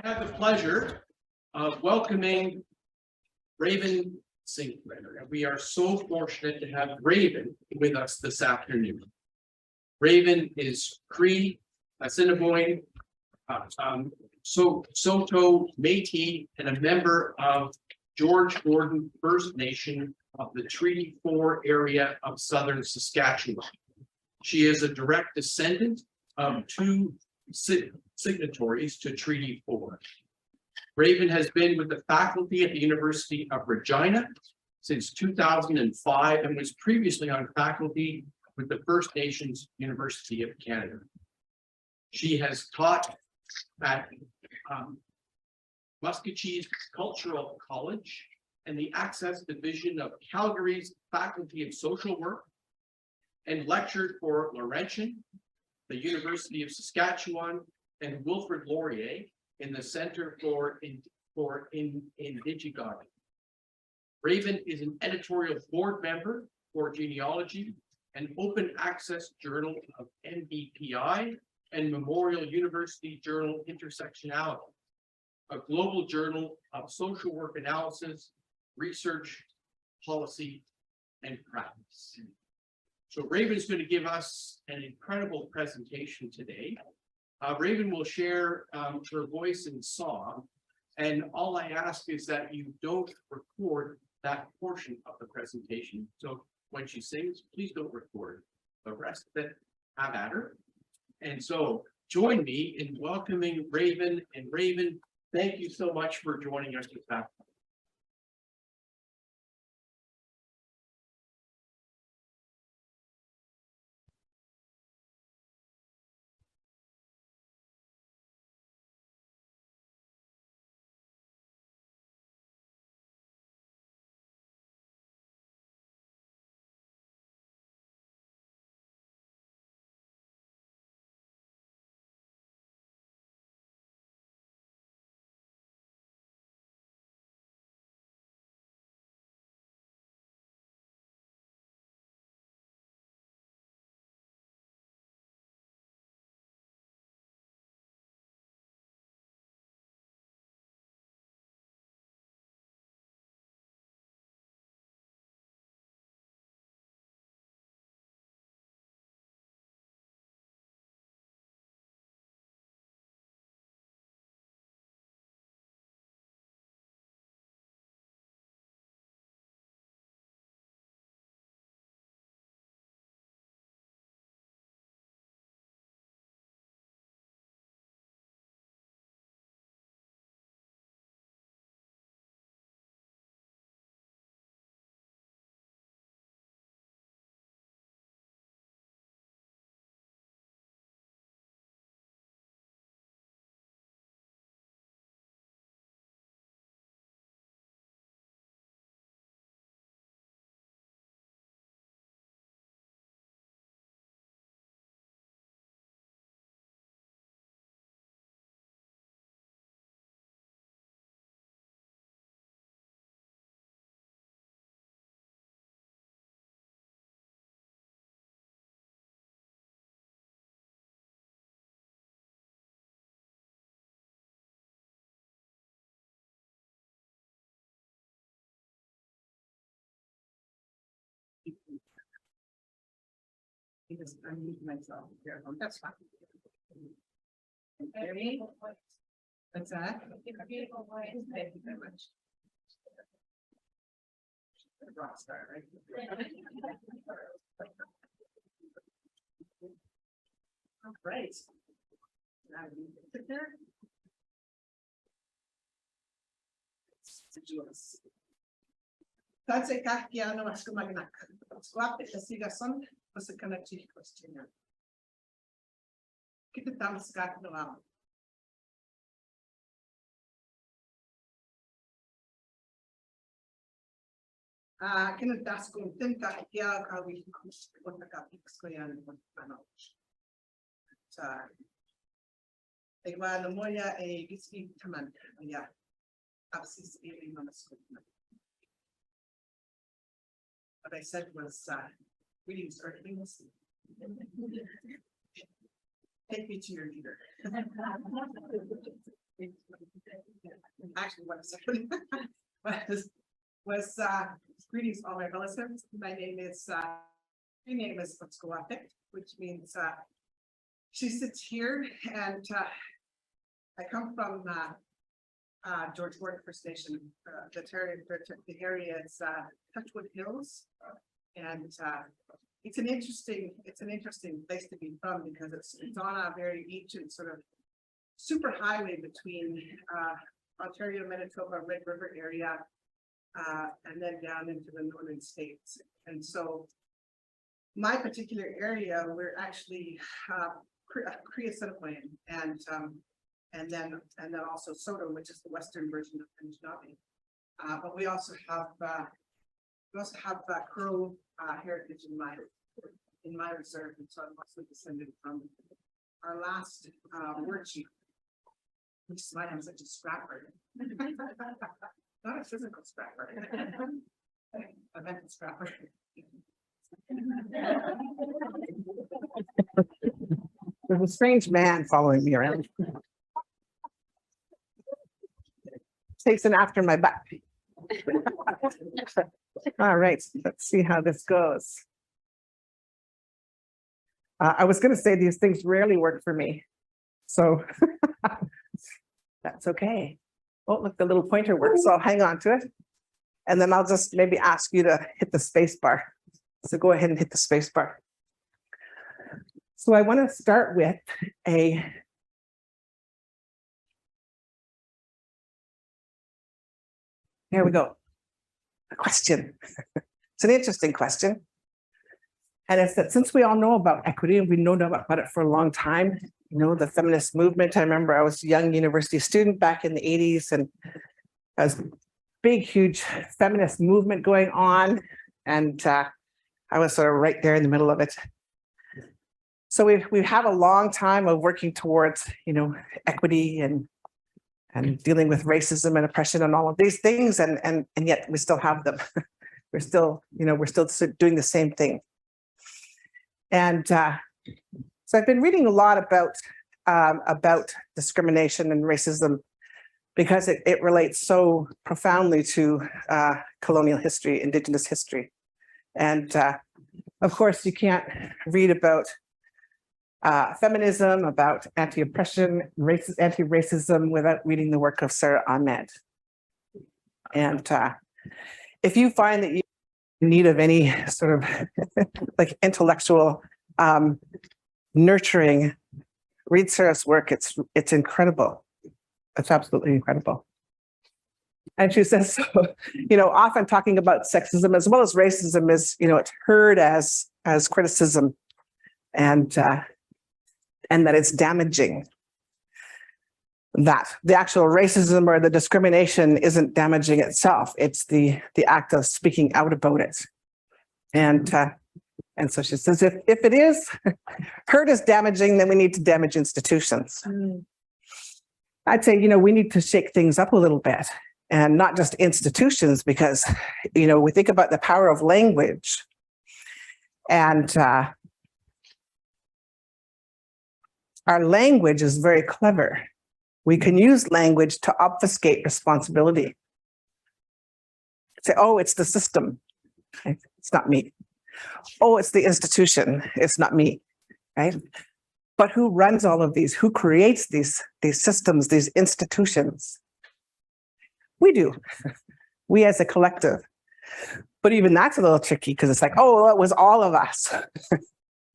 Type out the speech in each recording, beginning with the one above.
I have the pleasure of welcoming Raven Sinclair. And we are so fortunate to have Raven with us this afternoon. Raven is Cree, Assiniboine, Soto, Métis, and a member of George Gordon First Nation of the Treaty 4 area of southern Saskatchewan. She is a direct descendant of two signatories to Treaty 4. Raven has been with the faculty at the University of Regina since 2005 and was previously on faculty with the First Nations University of Canada. She has taught at Muskegee's Cultural College and the Access Division of Calgary's Faculty of Social Work, and lectured for Laurentian, the University of Saskatchewan, and Wilfrid Laurier in the Center for Indigenous. Raven is an editorial board member for Genealogy, an open access journal of NBPI, and Memorial University journal Intersectional, a global journal of social work analysis, research, policy, and practice. So Raven is going to give us an incredible presentation today. Raven will share her voice in song, and all I ask is that you don't record that portion of the presentation. So when she sings, please don't record the rest of it. Have at her. And so join me in welcoming Raven. And Raven, thank you so much for joining us this afternoon. Because I'm using myself here. That's fine. Ready? What's that? Thank you very much. Rock star, right? All right. Now you sit there. Tatse kahkiano mas kumagnak. Swap it as son was a connected question. Keep it down, Scott. No, kinutas kung tinta kaya kawin ko nakapix ko yan ano. Sa Iwan mo ya a gising taman ya. Absis in what I said was readings are things. Take me to your leader. Actually, one second. was greetings all my relatives. My name is Fanshawe, which means she sits here, and I come from George Gordon First Nation. The area is Touchwood Hills, and it's an interesting place to be from, because it's on a very ancient sort of super highway between Ontario, Manitoba, Red River area, and then down into the northern states. And so my particular area, we're actually Cree Assiniboine, and then also Soto, which is the western version of Fanshawe. But we also have Crow heritage in my reserve, and so I'm also descended from our last word chief, which is why I'm such a scrapper. Not a physical scrapper. I meant a scrapper. There's a strange man following me around. Chasing after my butt. All right, let's see how this goes. I was going to say these things rarely work for me, so that's okay. Oh, look, the little pointer works, so I'll hang on to it. And then I'll just maybe ask you to hit the space bar. So go ahead and hit the space bar. So I want to start with a here we go. A question. It's an interesting question. And it's that since we all know about equity, and we know about it for a long time, you know, the feminist movement. I remember I was a young university student back in the 80s, and there was a big, huge feminist movement going on. And I was sort of right there in the middle of it. So we've had a long time of working towards, you know, equity and dealing with racism and oppression and all of these things, and yet we still have them. We're still doing the same thing. And so I've been reading a lot about discrimination and racism, because it relates so profoundly to colonial history, Indigenous history. And of course, you can't read about feminism, about anti-oppression, anti-racism without reading the work of Sarah Ahmed. And if you find that you're in need of any sort of like intellectual nurturing, read Sarah's work. It's incredible. It's absolutely incredible. And she says, so, you know, often talking about sexism as well as racism is, you know, it's heard as criticism, and that it's damaging. That the actual racism or the discrimination isn't damaging itself. It's the act of speaking out about it. And so she says, if it is heard as damaging, then we need to damage institutions. I'd say, you know, we need to shake things up a little bit, and not just institutions, because, you know, we think about the power of language, and our language is very clever. We can use language to obfuscate responsibility. Say, oh, it's the system. It's not me. Oh, it's the institution. It's not me, right? But who runs all of these? Who creates these systems, these institutions? We do. We as a collective. But even that's a little tricky, because it's like, oh, well, it was all of us,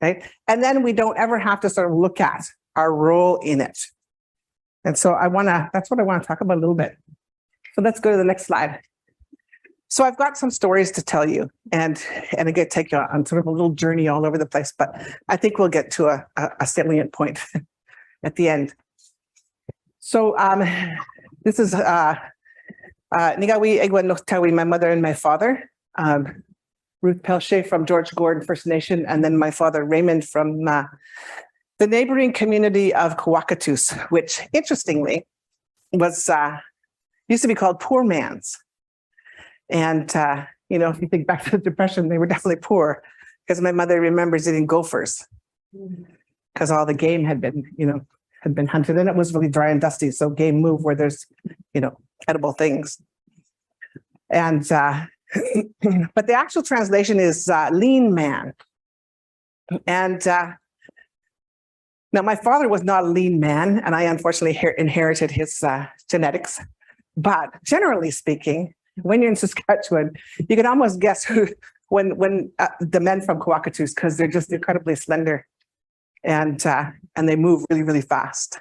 right? And then we don't ever have to sort of look at our role in it. And so that's what I want to talk about a little bit. So let's go to the next slide. So I've got some stories to tell you, and I'm going to take you on sort of a little journey all over the place, but I think we'll get to a salient point at the end. So this is Nigawi Egwa Noktawi, my mother and my father, Ruth Pelche from George Gordon First Nation, and then my father Raymond from the neighboring community of Kawakatus, which interestingly was used to be called Poor Man's. And, you know, if you think back to the Depression, they were definitely poor, because my mother remembers eating gophers because all the game had been, you know, had been hunted, and it was really dry and dusty. So game move where there's, edible things. And, but the actual translation is lean man. And now my father was not a lean man, and I unfortunately inherited his genetics. But generally speaking, when you're in Saskatchewan, you can almost guess who, when the men from Cockatoos, because they're just incredibly slender, and they move really, really fast.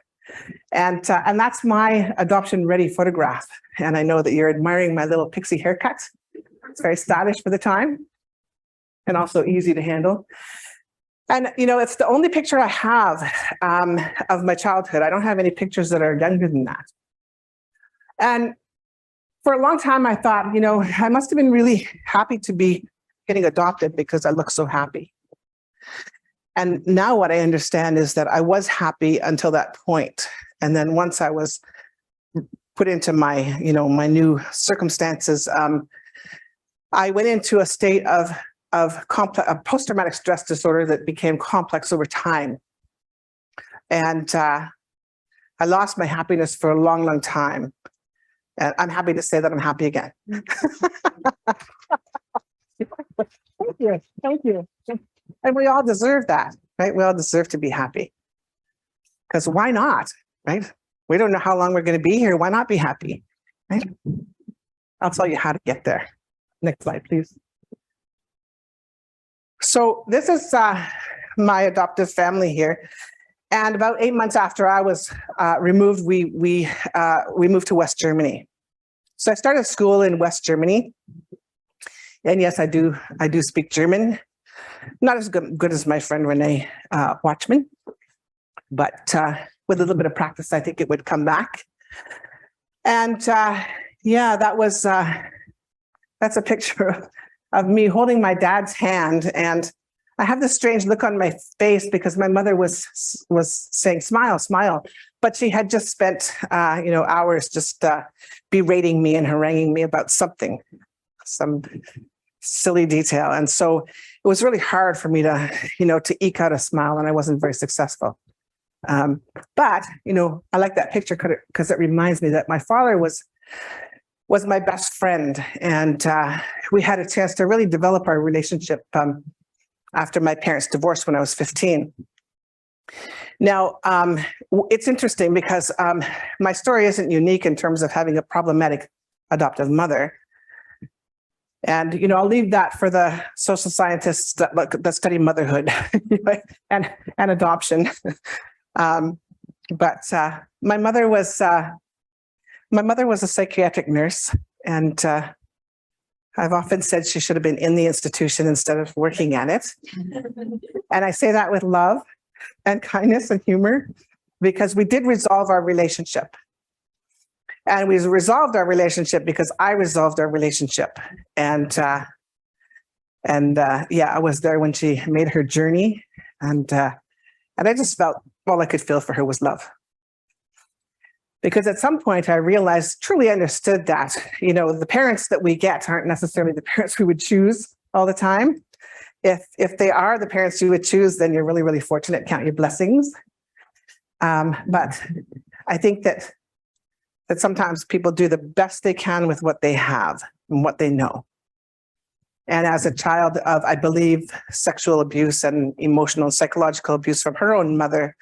And that's my adoption ready photograph. And I know that you're admiring my little pixie haircut. It's very stylish for the time, and also easy to handle. And it's the only picture I have of my childhood. I don't have any pictures that are younger than that. And for a long time, I thought, I must have been really happy to be getting adopted because I look so happy. And now what I understand is that I was happy until that point. And then once I was put into my, my new circumstances, I went into a state of post-traumatic stress disorder that became complex over time. And I lost my happiness for a long, long time. And I'm happy to say that I'm happy again. Thank you. Thank you. And we all deserve that, right? We all deserve to be happy. Because why not, right? We don't know how long we're going to be here. Why not be happy, right? I'll tell you how to get there. Next slide, please. So this is my adoptive family here. And about 8 months after I was removed, we moved to West Germany. So I started school in West Germany. And yes, I do speak German. Not as good as my friend Renee Watchman, but with a little bit of practice, I think it would come back. And yeah, that's a picture of me holding my dad's hand. And I have this strange look on my face because my mother was saying, smile, smile. But she had just spent, hours just berating me and haranguing me about something, some silly detail. And so it was really hard for me to, to eke out a smile, and I wasn't very successful. But, I like that picture because it reminds me that my father was my best friend. And we had a chance to really develop our relationship after my parents divorced when I was 15. Now, it's interesting because my story isn't unique in terms of having a problematic adoptive mother. And, I'll leave that for the social scientists that study motherhood and adoption. But my mother was a psychiatric nurse, and I've often said she should have been in the institution instead of working at it. And I say that with love and kindness and humor, because we did resolve our relationship. And we resolved our relationship because I resolved our relationship. And yeah, I was there when she made her journey. And I just felt all I could feel for her was love. Because at some point I realized, truly understood that, the parents that we get aren't necessarily the parents we would choose all the time. If they are the parents you would choose, then you're really, really fortunate, count your blessings. But I think that sometimes people do the best they can with what they have and what they know. And as a child of, I believe, sexual abuse and emotional and psychological abuse from her own mother,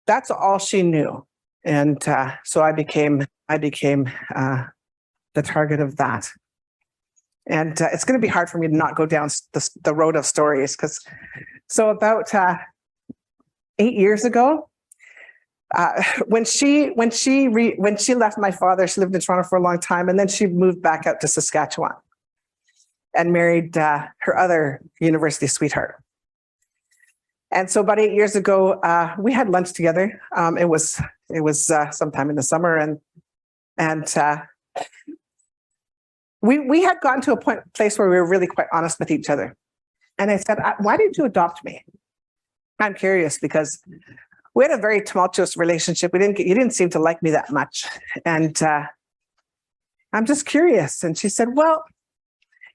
that's all she knew. And so I became the target of that. And it's going to be hard for me to not go down the road of stories, because so about 8 years ago, when she left my father, she lived in Toronto for a long time, and then she moved back out to Saskatchewan and married her other university sweetheart. And so about 8 years ago, we had lunch together. It was sometime in the summer, and we had gotten to a place where we were really quite honest with each other. And I said, "Why did you adopt me?" I'm curious because we had a very tumultuous relationship. You didn't seem to like me that much, and I'm just curious. And she said, "Well,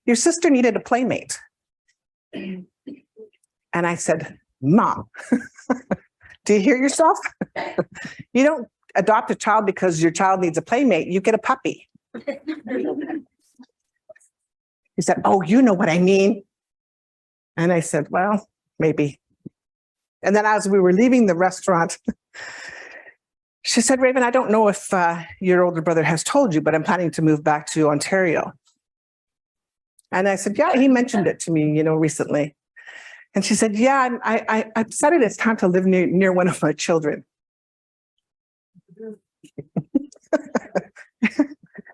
your sister needed a playmate." And I said, "Mom, Do you hear yourself? You don't adopt a child because your child needs a playmate. You get a puppy. He said, oh, you know what I mean. And I said, well, maybe. And then as we were leaving the restaurant, she said, Raven, I don't know if your older brother has told you, but I'm planning to move back to Ontario. And I said, yeah, he mentioned it to me, recently. And she said, yeah, I decided it's time to live near one of my children.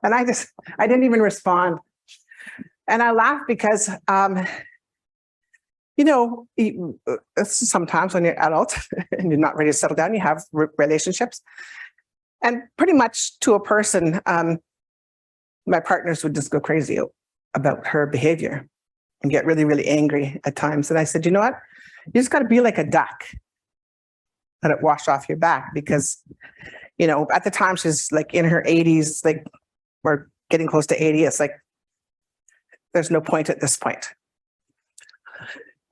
And I didn't even respond. And I laughed because, sometimes when you're adult and you're not ready to settle down, you have relationships. And pretty much to a person, my partners would just go crazy about her behavior and get really, really angry at times. And I said, you know what? You just got to be like a duck. Let it wash off your back because, at the time she's like in her 80s, like we're getting close to 80. It's like, there's no point at this point.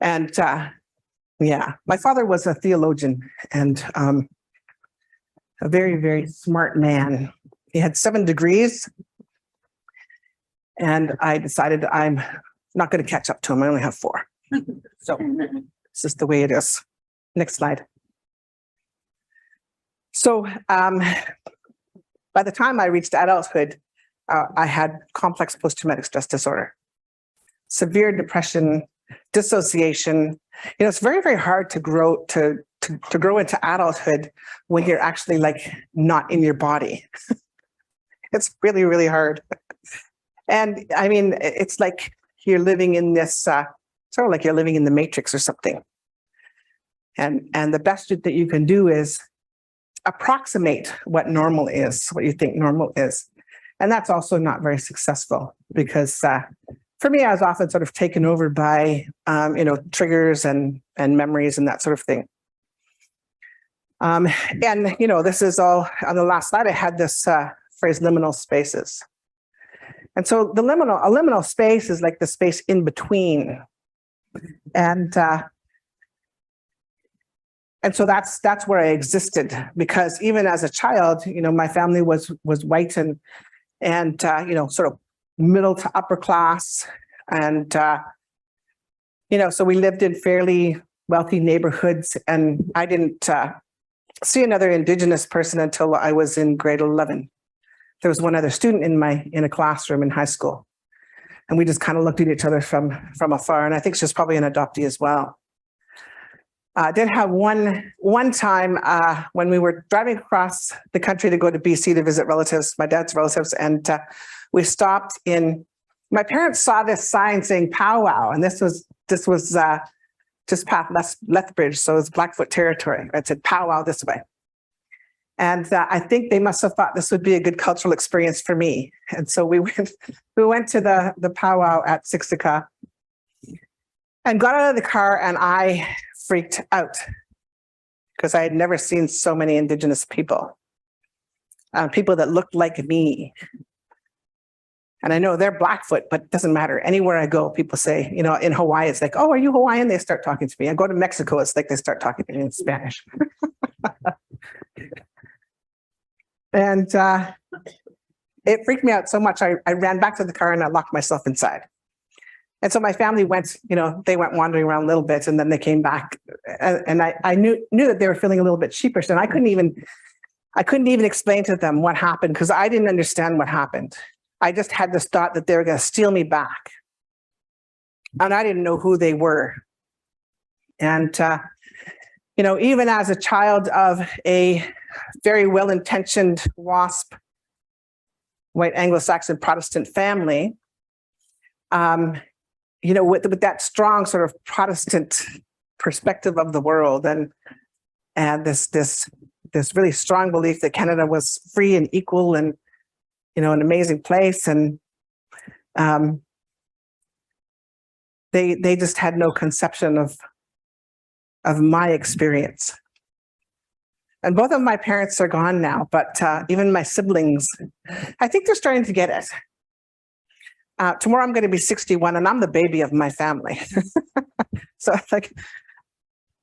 And my father was a theologian and a very, very smart man. He had 7 degrees. And I decided I'm not going to catch up to him. I only have 4. So it's just the way it is. Next slide. So by the time I reached adulthood, I had complex post-traumatic stress disorder, severe depression, dissociation. It's very, very hard to grow to grow into adulthood when you're actually like not in your body. It's really, really hard. And I mean, it's like you're living in this sort of like you're living in the Matrix or something. And the best that you can do is approximate what normal is, what you think normal is. And that's also not very successful because for me, I was often sort of taken over by, triggers and memories and that sort of thing. And, this is all on the last slide. I had this phrase liminal spaces. And so a liminal space is like the space in between. And so that's where I existed because even as a child, my family was white and sort of middle to upper class. And, so we lived in fairly wealthy neighborhoods and I didn't see another Indigenous person until I was in grade 11. There was one other student in a classroom in high school. And we just kind of looked at each other from afar. And I think she was probably an adoptee as well. I did have one time when we were driving across the country to go to BC to visit relatives, my dad's relatives, and we stopped my parents saw this sign saying powwow, and this was just past Lethbridge, so it's Blackfoot territory. It said powwow this way. And I think they must have thought this would be a good cultural experience for me. And so we went to the powwow at Siksika and got out of the car, and I freaked out because I had never seen so many Indigenous people, people that looked like me. And I know they're Blackfoot, but it doesn't matter. Anywhere I go, people say, in Hawaii, it's like, oh, are you Hawaiian? They start talking to me. I go to Mexico, it's like they start talking to me in Spanish. And it freaked me out so much, I ran back to the car and I locked myself inside. And so my family went, they went wandering around a little bit and then they came back. And I knew that they were feeling a little bit sheepish. And I couldn't even explain to them what happened because I didn't understand what happened. I just had this thought that they were going to steal me back. And I didn't know who they were. And, even as a child of a very well-intentioned WASP, white Anglo-Saxon Protestant family, with that strong sort of Protestant perspective of the world and this really strong belief that Canada was free and equal and, an amazing place. And they just had no conception of my experience. And both of my parents are gone now, but even my siblings, I think they're starting to get it. Tomorrow I'm going to be 61 and I'm the baby of my family. So like,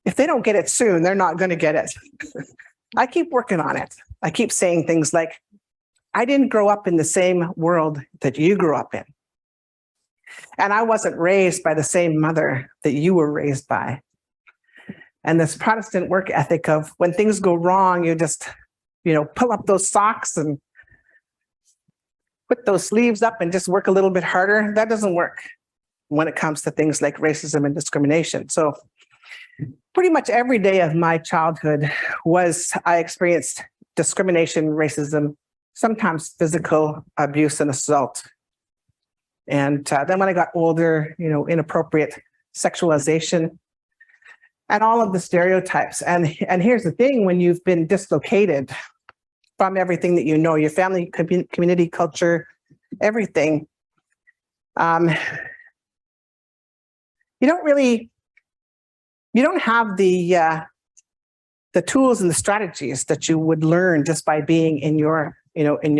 if they don't get it soon, they're not going to get it. I keep working on it. I keep saying things like, I didn't grow up in the same world that you grew up in. And I wasn't raised by the same mother that you were raised by. And this Protestant work ethic of when things go wrong, you just, pull up those socks and put those sleeves up and just work a little bit harder. That doesn't work when it comes to things like racism and discrimination. So pretty much every day of my childhood I experienced discrimination, racism, sometimes physical abuse and assault. And then when I got older, inappropriate sexualization and all of the stereotypes. And here's the thing, when you've been dislocated from everything that your family, community, culture, everything, you don't have the tools and the strategies that you would learn just by being in your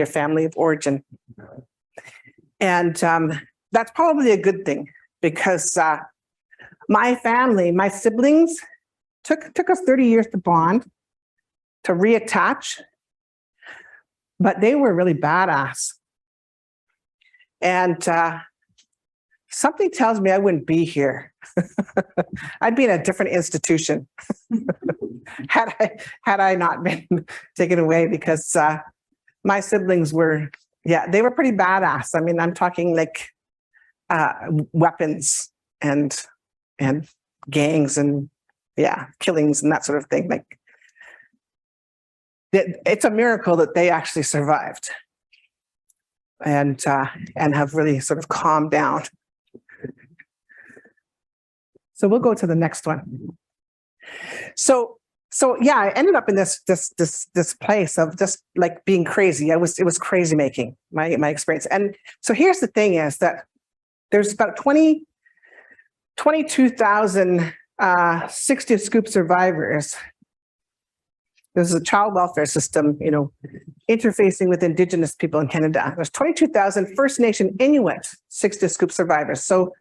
family of origin. And that's probably a good thing, because my family, my siblings, took us 30 years to bond, to reattach, but they were really badass. And something tells me I wouldn't be here. I'd be in a different institution had I not been taken away, because my siblings were, they were pretty badass. I mean, I'm talking like weapons and gangs and killings and that sort of thing. Like, it's a miracle that they actually survived and have really sort of calmed down. So we'll go to the next one. So I ended up in this place of just like being crazy. It was crazy making my experience. And so here's the thing, is that there's about 22,000 60 Scoop survivors. There's a child welfare system, interfacing with Indigenous people in Canada. There's 22,000 First Nation Inuit 60 Scoop survivors. So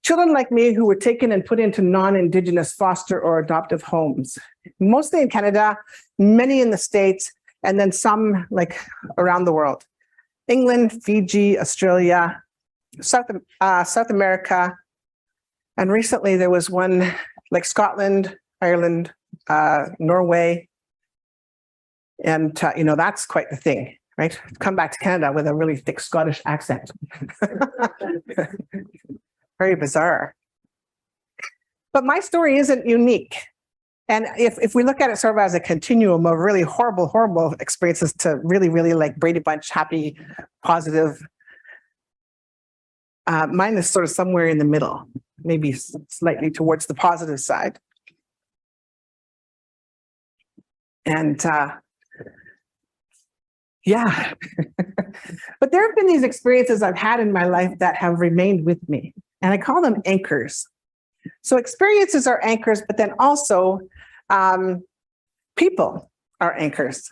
children like me who were taken and put into non-Indigenous foster or adoptive homes, mostly in Canada, many in the States, and then some like around the world. England, Fiji, Australia, South America. And recently there was one like Scotland, Ireland, Norway. And, that's quite the thing, right? Come back to Canada with a really thick Scottish accent. Very bizarre. But my story isn't unique. And if we look at it sort of as a continuum of really horrible experiences to really, really like Brady Bunch, happy, positive, mine is sort of somewhere in the middle, maybe slightly towards the positive side. And but there have been these experiences I've had in my life that have remained with me, and I call them anchors. So experiences are anchors, but then also people are anchors.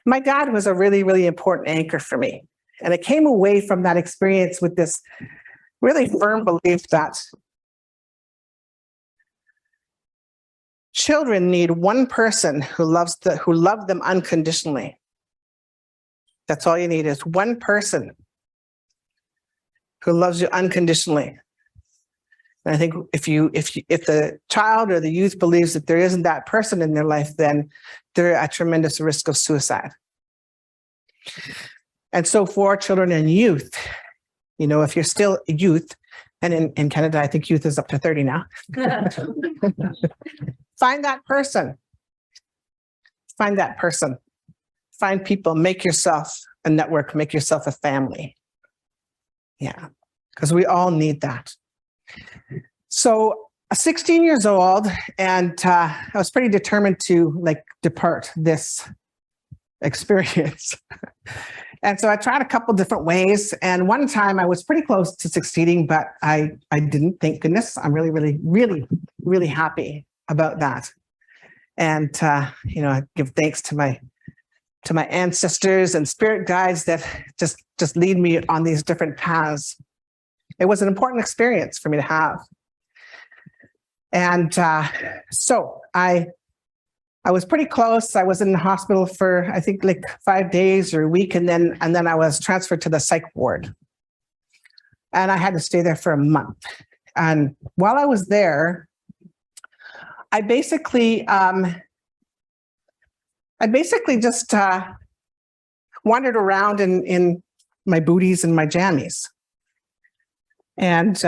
My dad was a really, really important anchor for me. And I came away from that experience with this really firm belief that children need one person who loves them unconditionally. That's all you need, is one person who loves you unconditionally. And I think if the child or the youth believes that there isn't that person in their life, then they're at tremendous risk of suicide. And so for children and youth, if you're still a youth, and in Canada, I think youth is up to 30 now. Find that person. Find that person. Find people, make yourself a network, make yourself a family. Yeah, because we all need that. So 16 years old, and I was pretty determined to depart this experience. And so I tried a couple different ways. And one time I was pretty close to succeeding, but I didn't. Thank goodness. I'm really, really, really, really happy about that. And, I give thanks to my ancestors and spirit guides that just lead me on these different paths. It was an important experience for me to have. And so I was pretty close. I was in the hospital for, I think, like 5 days or a week. And then I was transferred to the psych ward. And I had to stay there for a month. And while I was there, I basically just wandered around in my booties and my jammies. And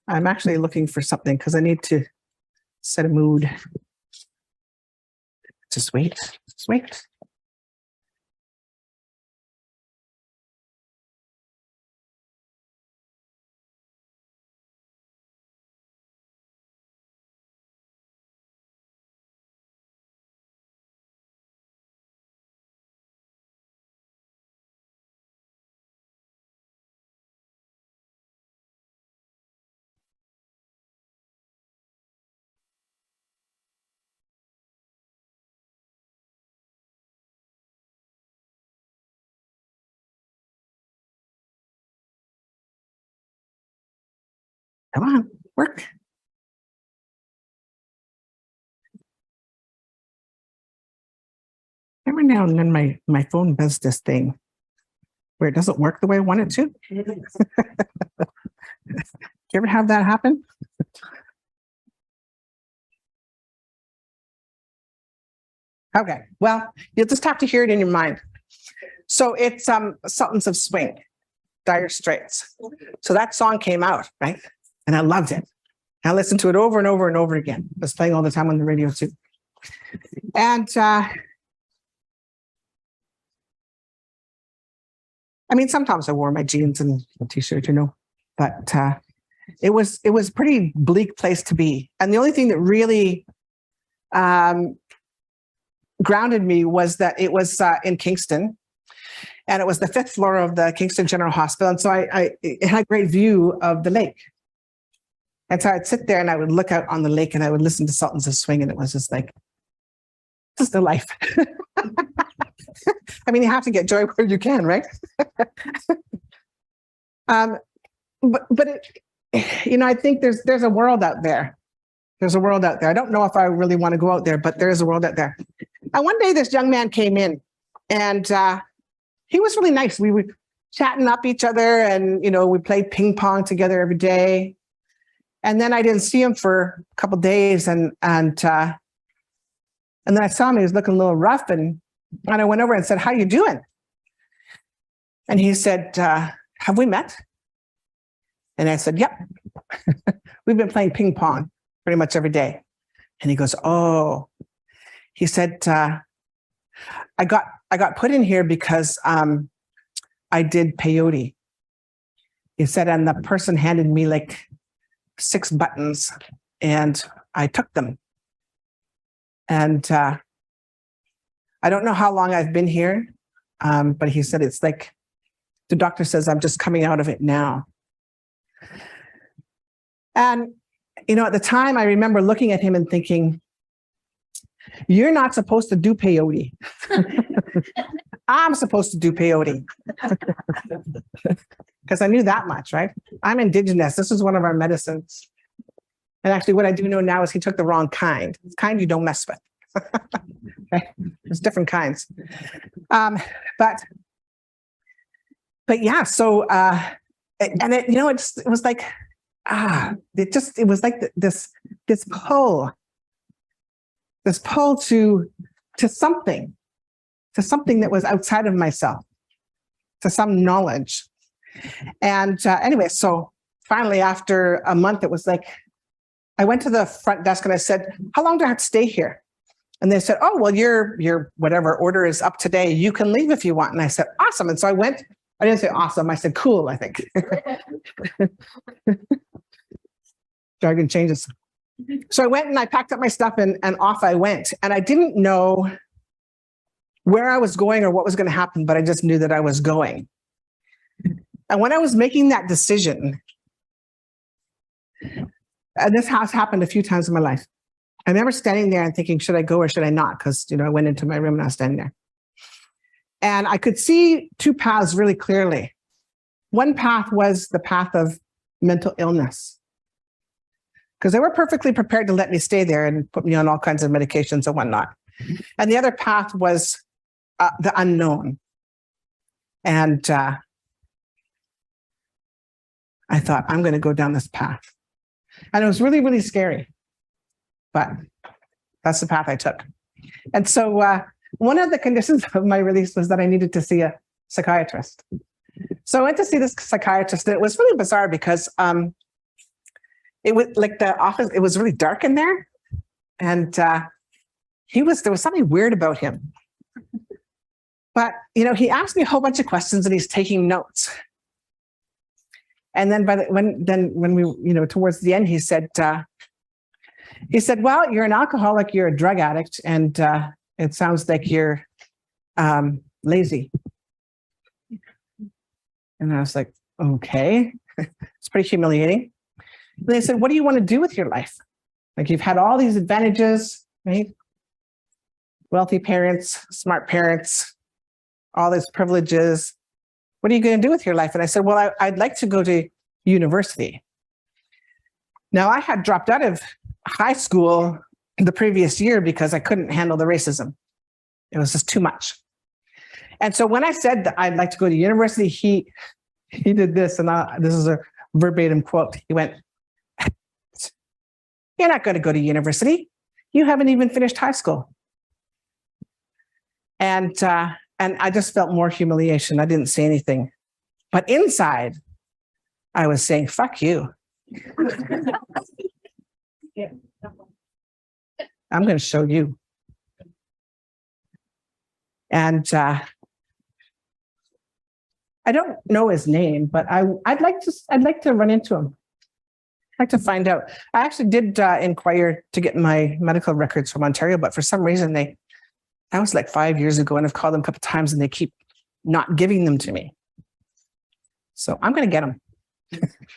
I'm actually looking for something because I need to set a mood. Just wait. Come on, work. Every now and then my phone does this thing where it doesn't work the way I want it to. Do you ever have that happen? Okay, well, you'll just have to hear it in your mind. So it's Sultans of Swing, Dire Straits. So that song came out, right? And I loved it. I listened to it over and over and over again. It was playing all the time on the radio too. And I mean, sometimes I wore my jeans and a t-shirt, but it was a pretty bleak place to be. And the only thing that really grounded me was that it was in Kingston, and it was the 5th floor of the Kingston General Hospital. And so it had a great view of the lake. And so I'd sit there and I would look out on the lake and I would listen to Sultans of Swing, and it was just like, this is the life. I mean, you have to get joy where you can, right? But I think there's a world out there. There's a world out there. I don't know if I really want to go out there, but there is a world out there. And one day this young man came in, and he was really nice. We were chatting up each other, and we played ping pong together every day. And then I didn't see him for a couple of days, and then I saw him. He was looking a little rough, and I went over and said, "How you doing?" And he said, "Have we met?" And I said, "Yep." We've been playing ping pong pretty much every day. And he goes, "Oh," he said, I got put in here because I did peyote." He said, and the person handed me like 6 buttons, and I took them. And I don't know how long I've been here, but he said it's like the doctor says I'm just coming out of it now. And at the time, I remember looking at him and thinking, you're not supposed to do peyote. I'm supposed to do peyote. Because I knew that much, right? I'm Indigenous. This is one of our medicines. And actually, what I do know now is he took the wrong kind. It's kind you don't mess with. Okay? There's different kinds. But yeah, so, and it, it was like, it was like this pull to something that was outside of myself, to some knowledge. And anyway, so finally, after a month, it was like, I went to the front desk and I said, "How long do I have to stay here?" And they said, "Oh, well, your whatever order is up today. You can leave if you want." And I said, "Awesome." And so I went. I didn't say awesome. I said, "Cool," I think. Jargon changes. So I went and I packed up my stuff and off I went. And I didn't know where I was going or what was going to happen, but I just knew that I was going. And when I was making that decision, and this has happened a few times in my life, I remember standing there and thinking, should I go or should I not? Because, I went into my room and I was standing there. And I could see 2 paths really clearly. One path was the path of mental illness. because they were perfectly prepared to let me stay there and put me on all kinds of medications and whatnot. And the other path was the unknown. And I thought, I'm going to go down this path. And it was really, really scary. But that's the path I took. And so one of the conditions of my release was that I needed to see a psychiatrist. So I went to see this psychiatrist, and it was really bizarre because it was like the office, it was really dark in there. And there was something weird about him. But, he asked me a whole bunch of questions and he's taking notes. And then when we, towards the end, he said, well, you're an alcoholic, you're a drug addict, and it sounds like you're lazy. And I was like, okay, it's pretty humiliating. And they said, what do you want to do with your life? Like, you've had all these advantages, right? Wealthy parents, smart parents, all these privileges. What are you going to do with your life? And I said, well, I'd like to go to university. Now, I had dropped out of high school the previous year because I couldn't handle the racism. It was just too much. And so when I said that I'd like to go to university, he did this, and this is a verbatim quote. He went, "You're not going to go to university. You haven't even finished high school." And I just felt more humiliation. I didn't say anything. But inside, I was saying, fuck you. I'm going to show you. And I don't know his name, but I'd like to run into him. I'd like to find out. I actually did inquire to get my medical records from Ontario, but for some reason that was like 5 years ago, and I've called them a couple of times and they keep not giving them to me. So I'm going to get them.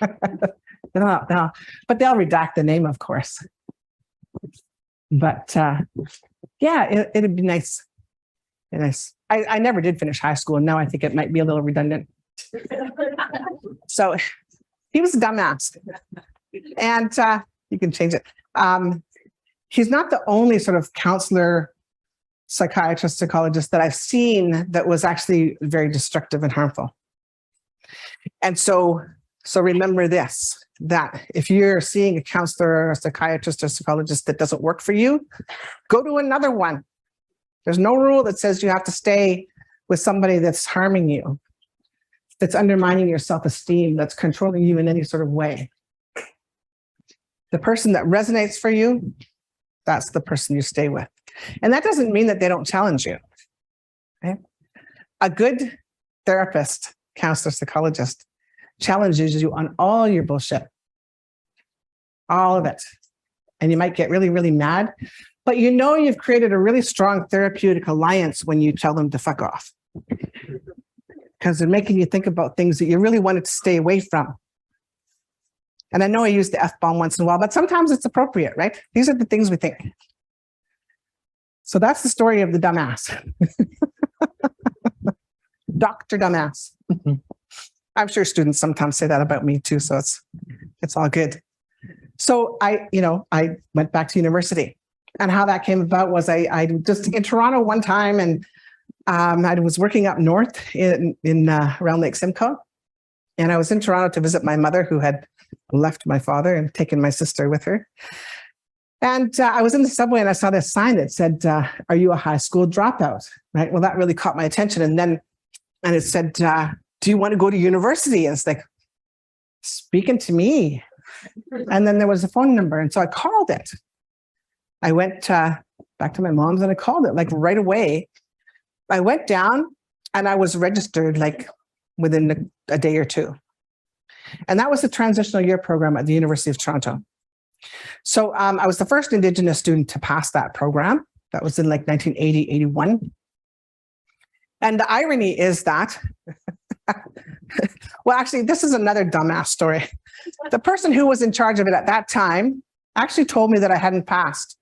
But they'll redact the name, of course. But yeah, it'd be nice. Nice. I never did finish high school, and now I think it might be a little redundant. So he was a dumbass. And you can change it. He's not the only sort of counselor, psychiatrist, psychologist that I've seen that was actually very destructive and harmful. And so remember this, that if you're seeing a counselor or a psychiatrist or psychologist that doesn't work for you, go to another one. There's no rule that says you have to stay with somebody that's harming you, that's undermining your self-esteem, that's controlling you in any sort of way. The person that resonates for you, that's the person you stay with. And that doesn't mean that they don't challenge you. Okay? A good therapist, counselor, psychologist challenges you on all your bullshit, all of it. And you might get really, really mad, but you've created a really strong therapeutic alliance when you tell them to fuck off. Because they're making you think about things that you really wanted to stay away from. And I know I use the F-bomb once in a while, but sometimes it's appropriate, right? These are the things we think. So that's the story of the dumbass. Dr. Dumbass. I'm sure students sometimes say that about me too, so it's all good. So I went back to university, and how that came about was I just in Toronto one time, and I was working up north in around Lake Simcoe, and I was in Toronto to visit my mother, who had left my father and taken my sister with her. And I was in the subway and I saw this sign that said, "Are you a high school dropout?" Right? Well, that really caught my attention. And it said, "Do you want to go to university?" And it's like, speaking to me. And then there was a phone number. And so I called it. I went back to my mom's and I called it like right away. I went down and I was registered like within a day or two. And that was the transitional year program at the University of Toronto. So I was the first Indigenous student to pass that program. That was in like 1980, 81. And the irony is that, well, actually, this is another dumbass story. The person who was in charge of it at that time actually told me that I hadn't passed.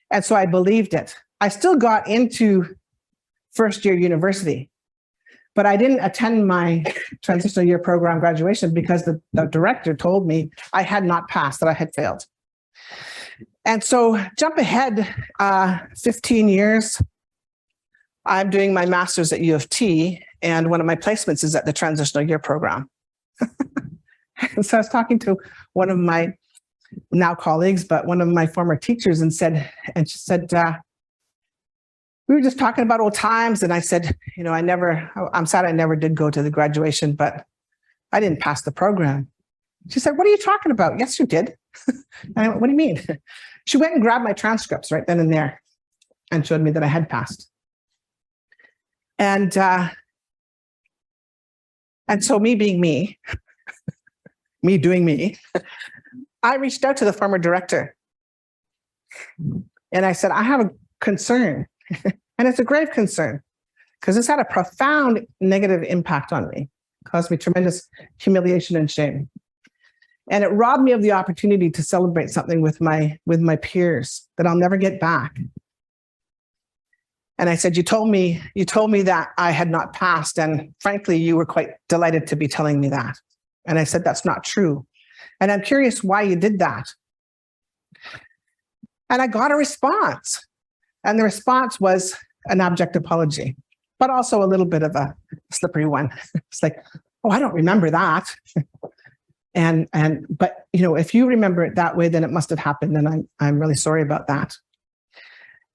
And so I believed it. I still got into first year university, But I didn't attend my transitional year program graduation because the director told me I had not passed, that I had failed. And so jump ahead 15 years, I'm doing my master's at U of T, and one of my placements is at the transitional year program. And so I was talking to one of my now colleagues, but one of my former teachers, and she said, we were just talking about old times. And I said, you know, I'm sad I never did go to the graduation, but I didn't pass the program. She said, what are you talking about? Yes, you did. I went, what do you mean? She went and grabbed my transcripts right then and there and showed me that I had passed. And so me being me, me doing me, I reached out to the former director and I said, I have a concern, and it's a grave concern because it's had a profound negative impact on me, caused me tremendous humiliation and shame. And it robbed me of the opportunity to celebrate something with my peers that I'll never get back. And I said, you told me that I had not passed. And frankly, you were quite delighted to be telling me that. And I said, that's not true. And I'm curious why you did that. And I got a response. And the response was an abject apology, but also a little bit of a slippery one. It's like, oh, I don't remember that. But you know, if you remember it that way, then it must have happened. And I'm really sorry about that.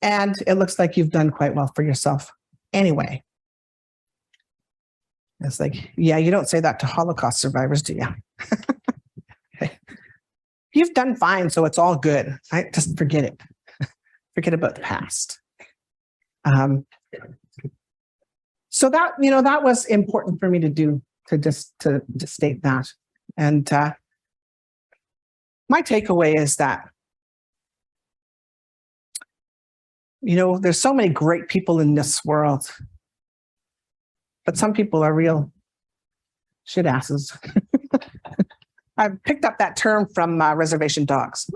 And it looks like you've done quite well for yourself anyway. It's like, yeah, you don't say that to Holocaust survivors, do you? Okay. You've done fine, so it's all good. Right? Just forget it. Forget about the past. So that, you know, that was important for me to do, to state that. And my takeaway is that, you know, there's so many great people in this world, but some people are real shit asses. I picked up that term from Reservation Dogs.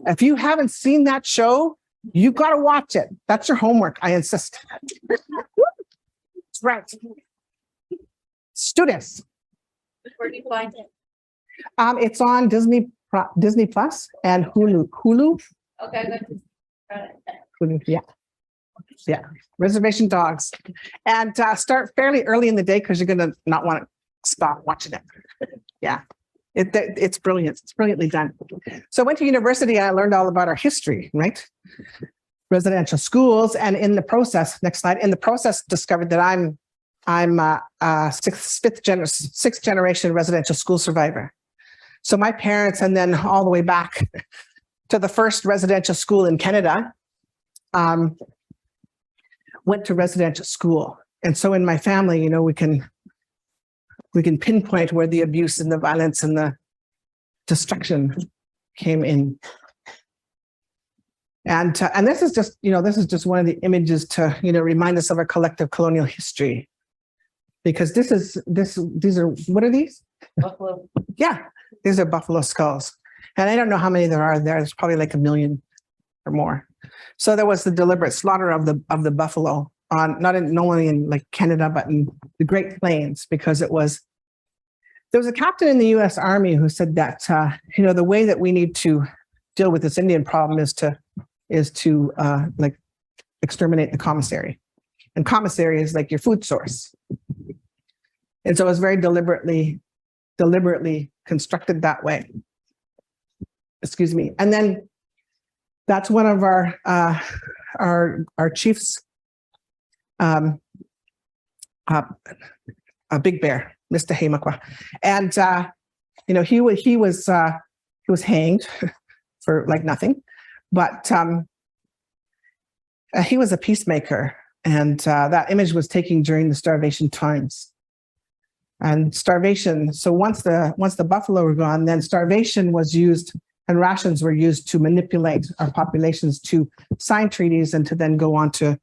If you haven't seen that show, you got to watch it. That's your homework, I insist. Right. Students. Where do you find it? It's on Disney Plus and Hulu. Okay, good. Hulu, yeah. Yeah. Reservation Dogs. And start fairly early in the day because you're going to not want to stop watching it. Yeah. It's brilliant. It's brilliantly done. So I went to university. I learned all about our history, right? Residential schools. And in the process, next slide, in the process, discovered that I'm a sixth generation residential school survivor. So my parents, and then all the way back to the first residential school in Canada, went to residential school. And so in my family, you know, we can pinpoint where the abuse and the violence and the destruction came in. And this is just, you know, this is just one of the images to, you know, remind us of our collective colonial history. Because these are, what are these? Buffalo. Yeah, these are buffalo skulls. And I don't know how many there are there. There's probably like 1 million or more. So there was the deliberate slaughter of the buffalo on not only in like Canada, but in the Great Plains, because there was a captain in the US Army who said that, you know, the way that we need to deal with this Indian problem is to like exterminate the commissary. And commissary is like your food source. And so it was very deliberately constructed that way. Excuse me. And then that's one of our chiefs, a Big Bear, Mr. Haymakwa. And you know, he was hanged for like nothing, but he was a peacemaker. And that image was taken during the starvation times. And starvation, so once the buffalo were gone, then starvation was used and rations were used to manipulate our populations to sign treaties and to then go onto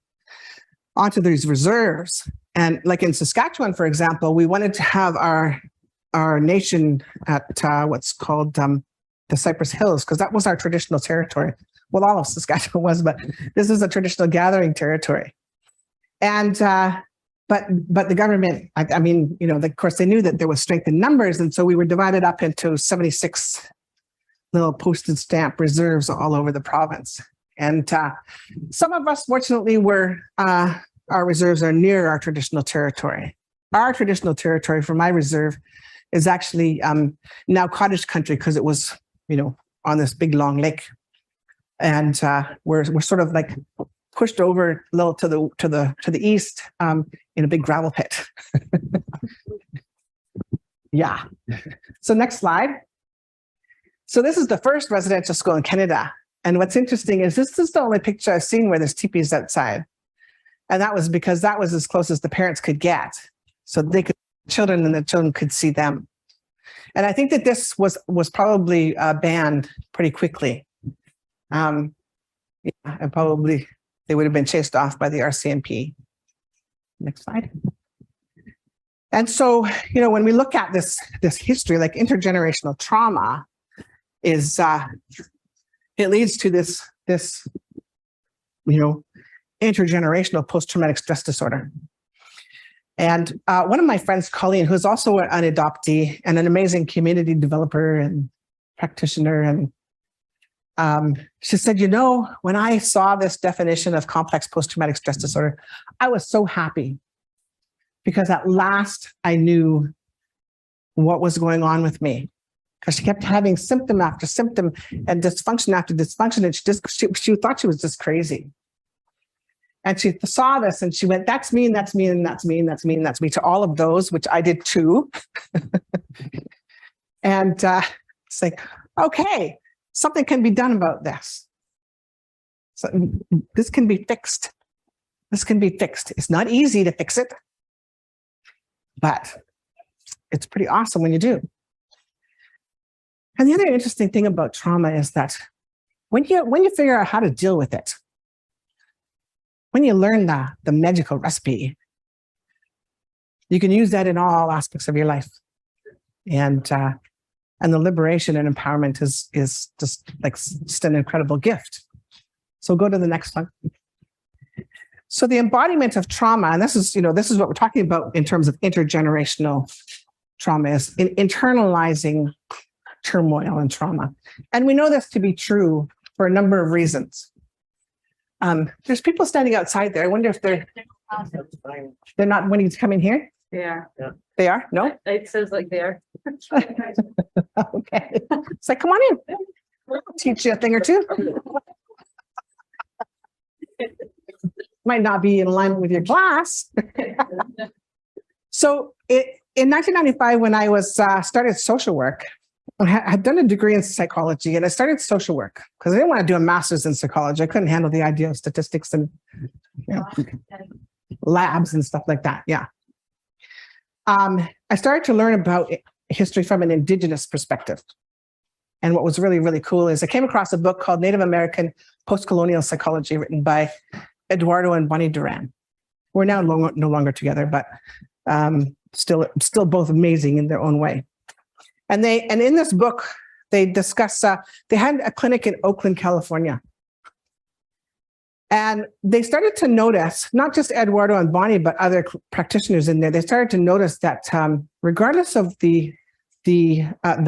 these reserves. And like in Saskatchewan, for example, we wanted to have our nation at what's called the Cypress Hills, because that was our traditional territory. Well, all of Saskatchewan was, but this is a traditional gathering territory. And But the government, I mean, you know, of course, they knew that there was strength in numbers. And so we were divided up into 76 little postage stamp reserves all over the province. And some of us, fortunately, our reserves are near our traditional territory. Our traditional territory for my reserve is actually now cottage country because it was, you know, on this big long lake. And we're sort of like pushed over a little to the east in a big gravel pit. Yeah. So next slide. So this is the first residential school in Canada. And what's interesting is this is the only picture I've seen where there's teepees outside. And that was because that was as close as the parents could get. So they could, children and the children could see them. And I think that this was probably banned pretty quickly. Yeah, and probably they would have been chased off by the RCMP. Next slide. And so, you know, when we look at this history, like intergenerational trauma is, it leads to this, you know, intergenerational post-traumatic stress disorder. And one of my friends, Colleen, who's also an adoptee and an amazing community developer and practitioner, and she said, you know, when I saw this definition of complex post-traumatic stress disorder, I was so happy because at last I knew what was going on with me. Because she kept having symptom after symptom and dysfunction after dysfunction, and she thought she was just crazy. And she saw this and she went, that's me, and that's me, and that's me, and that's me, and that's me, to all of those, which I did too. And it's like, okay, something can be done about this. So this can be fixed. This can be fixed. It's not easy to fix it, but it's pretty awesome when you do. And the other interesting thing about trauma is that when you figure out how to deal with it, when you learn the magical recipe, you can use that in all aspects of your life. And the liberation and empowerment is just an incredible gift. So go to the next one. So the embodiment of trauma, and this is what we're talking about in terms of intergenerational trauma, is internalizing turmoil and trauma. And we know this to be true for a number of reasons. There's people standing outside there. I wonder if they're not wanting to come in here. Yeah. They are? No? It says like they are. Okay. It's like, come on in. We'll teach you a thing or two. Might not be in alignment with your class. So in 1995, when I was started social work, I had done a degree in psychology, and I started social work because I didn't want to do a master's in psychology. I couldn't handle the idea of statistics and labs and stuff like that. Yeah. I started to learn about history from an Indigenous perspective. And what was really, really cool is I came across a book called Native American Post-Colonial Psychology, written by Eduardo and Bonnie Duran. We're now no longer together, but still both amazing in their own way. And in this book, they discuss, they had a clinic in Oakland, California. And they started to notice, not just Eduardo and Bonnie, but other practitioners in there, they started to notice that regardless of the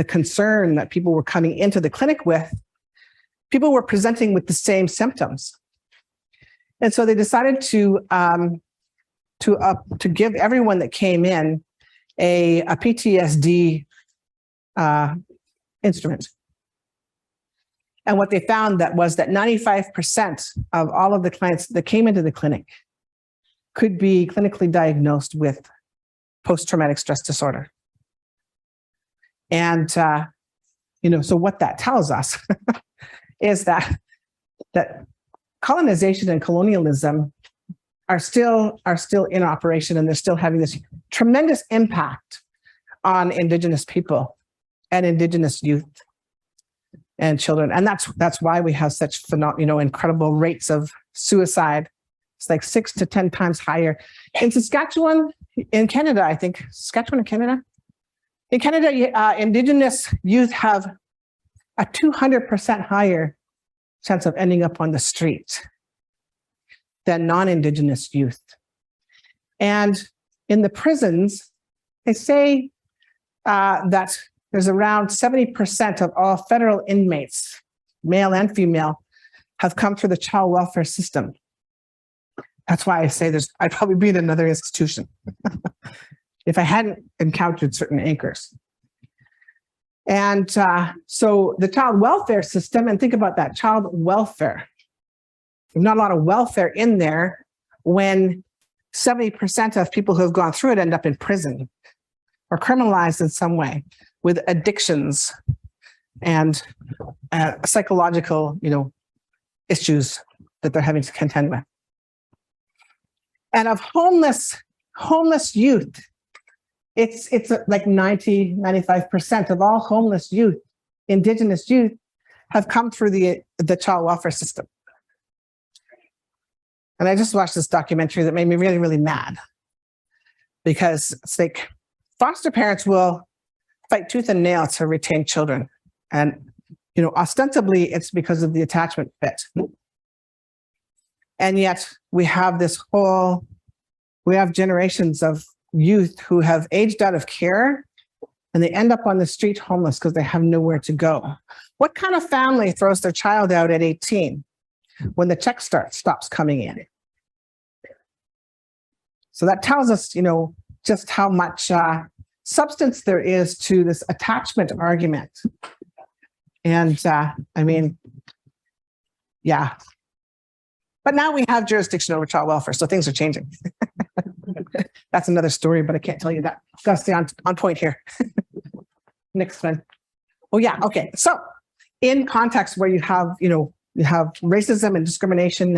concern that people were coming into the clinic with, people were presenting with the same symptoms. And so they decided to give everyone that came in a PTSD instrument. And what they found was that 95% of all of the clients that came into the clinic could be clinically diagnosed with post-traumatic stress disorder. And, so what that tells us is that colonization and colonialism are still in operation, and they're still having this tremendous impact on Indigenous people and Indigenous youth and children. And that's why we have such incredible rates of suicide. It's like 6 to 10 times higher. In Saskatchewan, in Canada, I think, Saskatchewan in Canada? In Canada, Indigenous youth have a 200% higher chance of ending up on the street than non-Indigenous youth. And in the prisons, they say that there's around 70% of all federal inmates, male and female, have come through the child welfare system. That's why I say I'd probably be in another institution if I hadn't encountered certain anchors. And so the child welfare system, and think about that, child welfare. There's not a lot of welfare in there when 70% of people who have gone through it end up in prison or criminalized in some way with addictions and psychological, issues that they're having to contend with. And of homeless youth, it's like 95% of all homeless youth, Indigenous youth, have come through the child welfare system. And I just watched this documentary that made me really, really mad, because it's like foster parents will fight tooth and nail to retain children. And, ostensibly it's because of the attachment bit. And yet we have generations of youth who have aged out of care and they end up on the street homeless because they have nowhere to go. What kind of family throws their child out at 18 when the check stops coming in? So that tells us, just how much substance there is to this attachment argument. And yeah. But now we have jurisdiction over child welfare, so things are changing. That's another story, but I can't tell you that. Got to stay on point here. Next one. Oh yeah, okay. So in context where you have, you have racism and discrimination,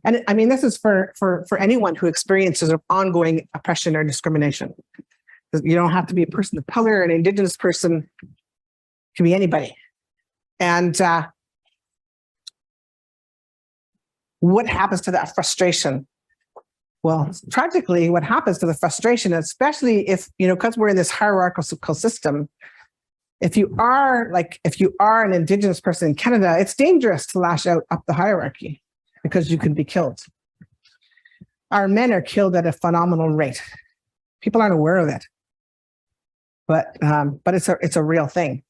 and I mean, this is for anyone who experiences ongoing oppression or discrimination. You don't have to be a person of color, an Indigenous person, it can be anybody. And what happens to that frustration? Well, tragically, what happens to the frustration, especially if, because we're in this hierarchical system, if you are an Indigenous person in Canada, it's dangerous to lash out up the hierarchy because you could be killed. Our men are killed at a phenomenal rate. People aren't aware of it, but it's a real thing.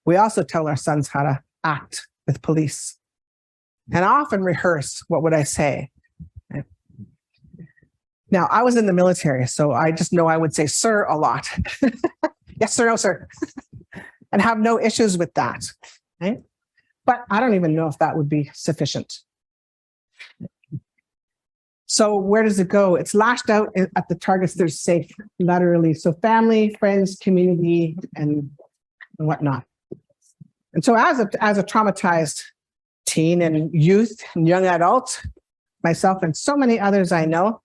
We also tell our sons how to act with police, and often rehearse, what would I say? Now, I was in the military, so I just know I would say sir a lot. Yes, sir, no, sir. And have no issues with that. Right? But I don't even know if that would be sufficient. So where does it go? It's lashed out at the targets that are safe laterally. So family, friends, community, and whatnot. And so as a traumatized teen and youth and young adult, myself and so many others I know,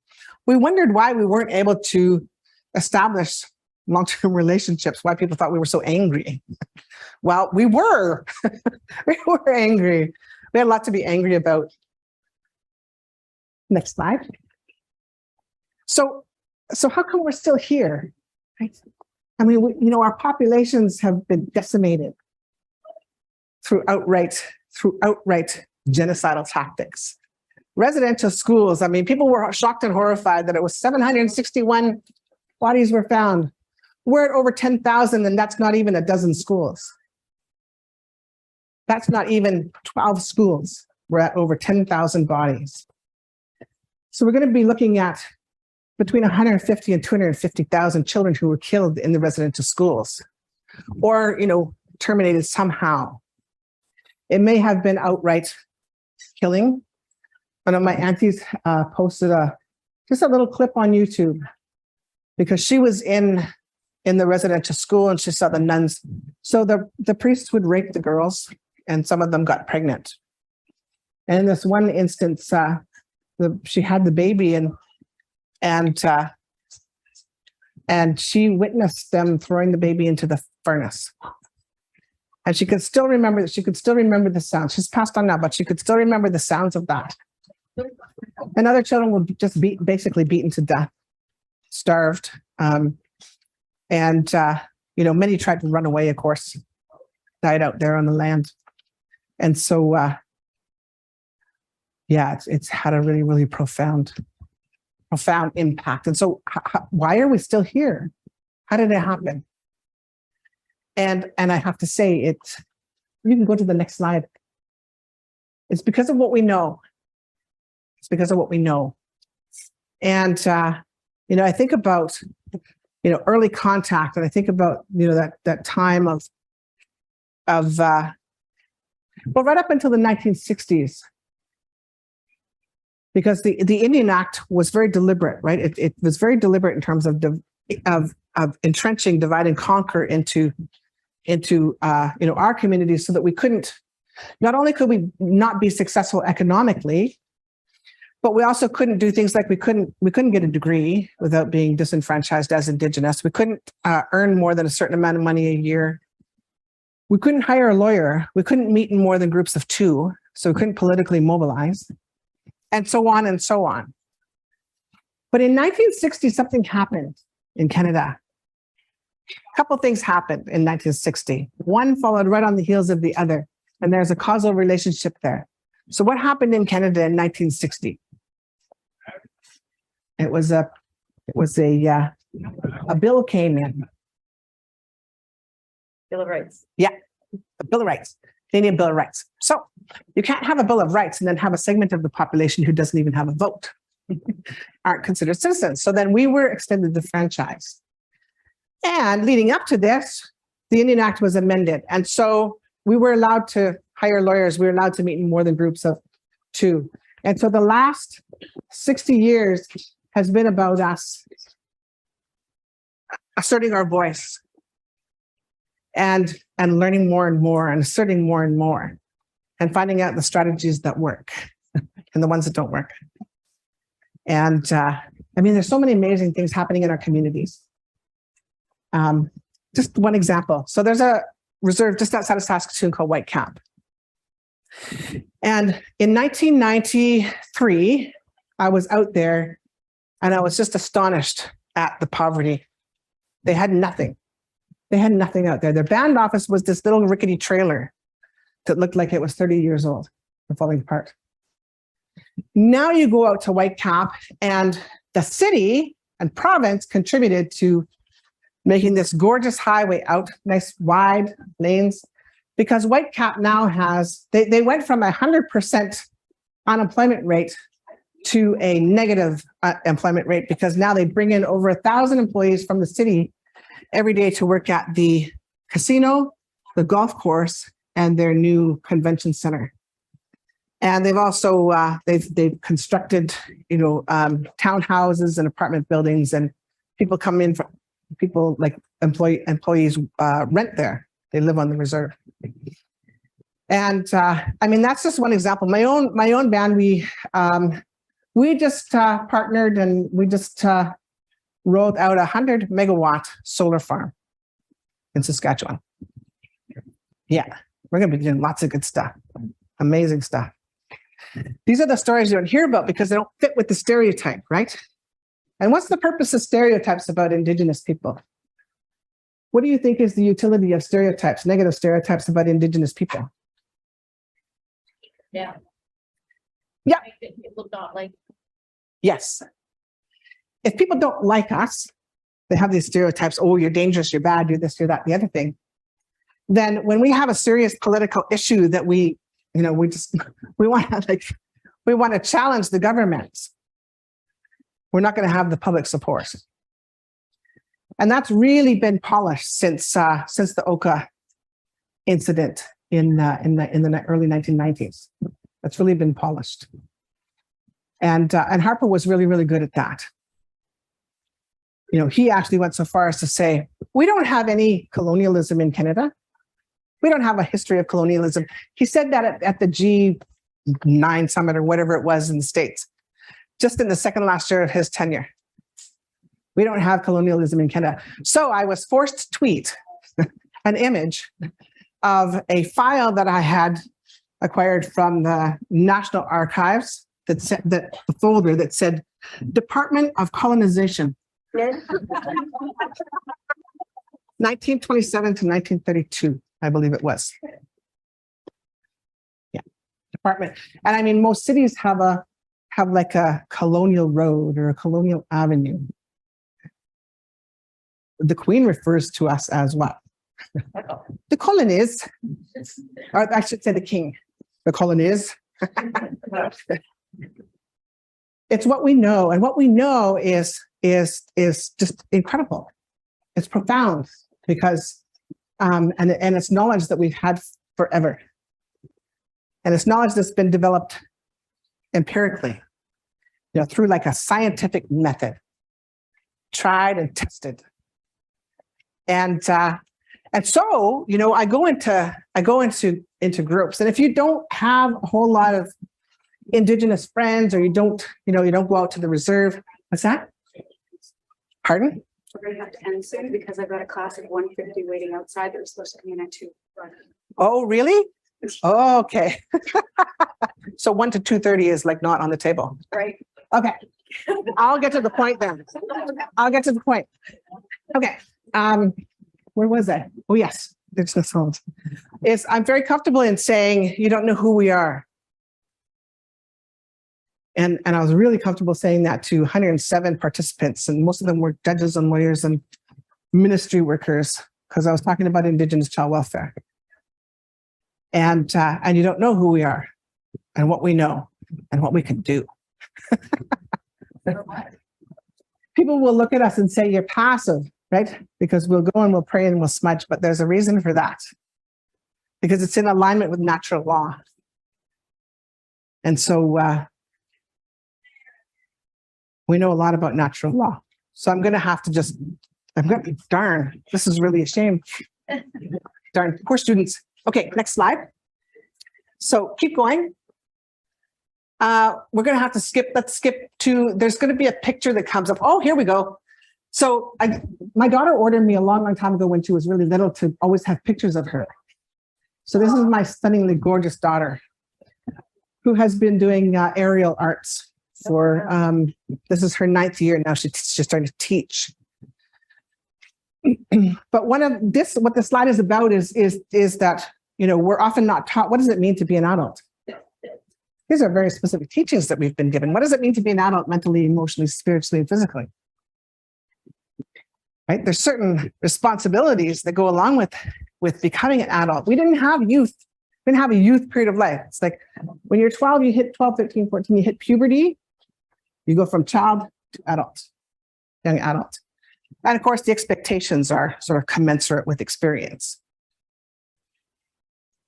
we wondered why we weren't able to establish long-term relationships, why people thought we were so angry. Well, we were. We were angry. We had a lot to be angry about. Next slide. So how come we're still here? Right? I mean, our populations have been decimated through outright genocidal tactics. Residential schools, I mean, people were shocked and horrified that it was 761 bodies were found. We're at over 10,000, and that's not even a dozen schools. That's not even 12 schools. We're at over 10,000 bodies. So we're going to be looking at between 150 and 250,000 children who were killed in the residential schools, or, terminated somehow. It may have been outright killing. One of my aunties posted just a little clip on YouTube because she was in the residential school and she saw the nuns. So the priests would rape the girls, and some of them got pregnant. And in this one instance, she had the baby and she witnessed them throwing the baby into the furnace. And she could still remember the sound. She's passed on now, but she could still remember the sounds of that. And other children were just basically beaten to death, starved. Many tried to run away, of course, died out there on the land. And so, it's had a really, really profound profound impact. And so why are we still here? How did it happen? And I have to say you can go to the next slide. It's because of what we know. It's because of what we know. And, I think about, early contact, and I think about, that time of right up until the 1960s, because the Indian Act was very deliberate, right? It was very deliberate in terms of entrenching, divide and conquer into our communities, so that we couldn't, not only could we not be successful economically, but we also couldn't do things like we couldn't get a degree without being disenfranchised as Indigenous. We couldn't earn more than a certain amount of money a year. We couldn't hire a lawyer. We couldn't meet in more than groups of 2. So we couldn't politically mobilize, and so on and so on. But in 1960, something happened in Canada. A couple things happened in 1960. One followed right on the heels of the other, and there's a causal relationship there. So what happened in Canada in 1960? It was a bill came in. Bill of Rights. Yeah, a Bill of Rights, Canadian Bill of Rights. So you can't have a Bill of Rights and then have a segment of the population who doesn't even have a vote, aren't considered citizens. So then we were extended the franchise. And leading up to this, the Indian Act was amended. And so we were allowed to hire lawyers. We were allowed to meet in more than groups of 2. And so the last 60 years has been about us asserting our voice and learning more and more and asserting more and more and finding out the strategies that work and the ones that don't work. And there's so many amazing things happening in our communities. Just one example. So there's a reserve just outside of Saskatoon called Whitecap. And in 1993, I was out there and I was just astonished at the poverty. They had nothing. They had nothing out there. Their band office was this little rickety trailer that looked like it was 30 years old and falling apart. Now you go out to Whitecap, and the city and province contributed to making this gorgeous highway out, nice wide lanes, because Whitecap now has, they went from 100% unemployment rate to a negative employment rate, because now they bring in over 1,000 employees from the city every day to work at the casino, the golf course, and their new convention center. And they've also, they've constructed, townhouses and apartment buildings, and people come in, people like employees rent there. They live on the reserve. And that's just one example. My own band, we just partnered, and we just rolled out 100 megawatt solar farm in Saskatchewan. Yeah, we're going to be doing lots of good stuff, amazing stuff. These are the stories you don't hear about because they don't fit with the stereotype, right? And what's the purpose of stereotypes about Indigenous people? What do you think is the utility of stereotypes, negative stereotypes about Indigenous people? Yeah. Yeah. People don't like. Yes. If people don't like us, they have these stereotypes, oh, you're dangerous, you're bad, you're this, you're that, the other thing. Then when we have a serious political issue that we want to challenge the government, we're not going to have the public support. And that's really been polished since the Oka incident in the early 1990s. That's really been polished. And Harper was really, really good at that. He actually went so far as to say, we don't have any colonialism in Canada. We don't have a history of colonialism. He said that at the G9 summit or whatever it was in the States, just in the second last year of his tenure. We don't have colonialism in Canada. So I was forced to tweet an image of a file that I had acquired from the National Archives that said that the folder that said Department of Colonization. 1927 to 1932, I believe it was. Yeah, department. And most cities have a have like a colonial road or a colonial avenue, the Queen refers to us as what? The colonies, or I should say the King, the colonies. It's what we know, and what we know is just incredible. It's profound because, and it's knowledge that we've had forever, and it's knowledge that's been developed empirically, through like a scientific method, tried and tested, and so I go into groups, and if you don't have a whole lot of Indigenous friends, or you don't go out to the reserve. What's that? Pardon? We're going to have to end soon because I've got a class of 150 waiting outside that was supposed to come in at 2. Oh, really? Oh, okay. So 1 to 2:30 is like not on the table. Right. Okay. I'll get to the point then. I'll get to the point. Okay. Where was I? Oh, yes. There's no sound. I'm very comfortable in saying you don't know who we are. And I was really comfortable saying that to 107 participants, and most of them were judges and lawyers and ministry workers, because I was talking about Indigenous child welfare. And you don't know who we are and what we know and what we can do. People will look at us and say, you're passive, right? Because we'll go and we'll pray and we'll smudge, but there's a reason for that. Because it's in alignment with natural law. And so we know a lot about natural law. So I'm going to have to darn, this is really a shame. Darn, poor students. Okay, next slide. So keep going. We're going to have to skip, let's skip to, there's going to be a picture that comes up. Oh, here we go. So my daughter ordered me a long, long time ago when she was really little to always have pictures of her. So this is my stunningly gorgeous daughter who has been doing aerial arts for, this is her 9th year now. She's starting to teach. But what the slide is about is that, we're often not taught, what does it mean to be an adult? These are very specific teachings that we've been given. What does it mean to be an adult mentally, emotionally, spiritually, and physically? Right? There's certain responsibilities that go along with becoming an adult. We didn't have youth. We didn't have a youth period of life. It's like when you're 12, you hit 12, 13, 14, you hit puberty. You go from child to adult, young adult. And of course, the expectations are sort of commensurate with experience.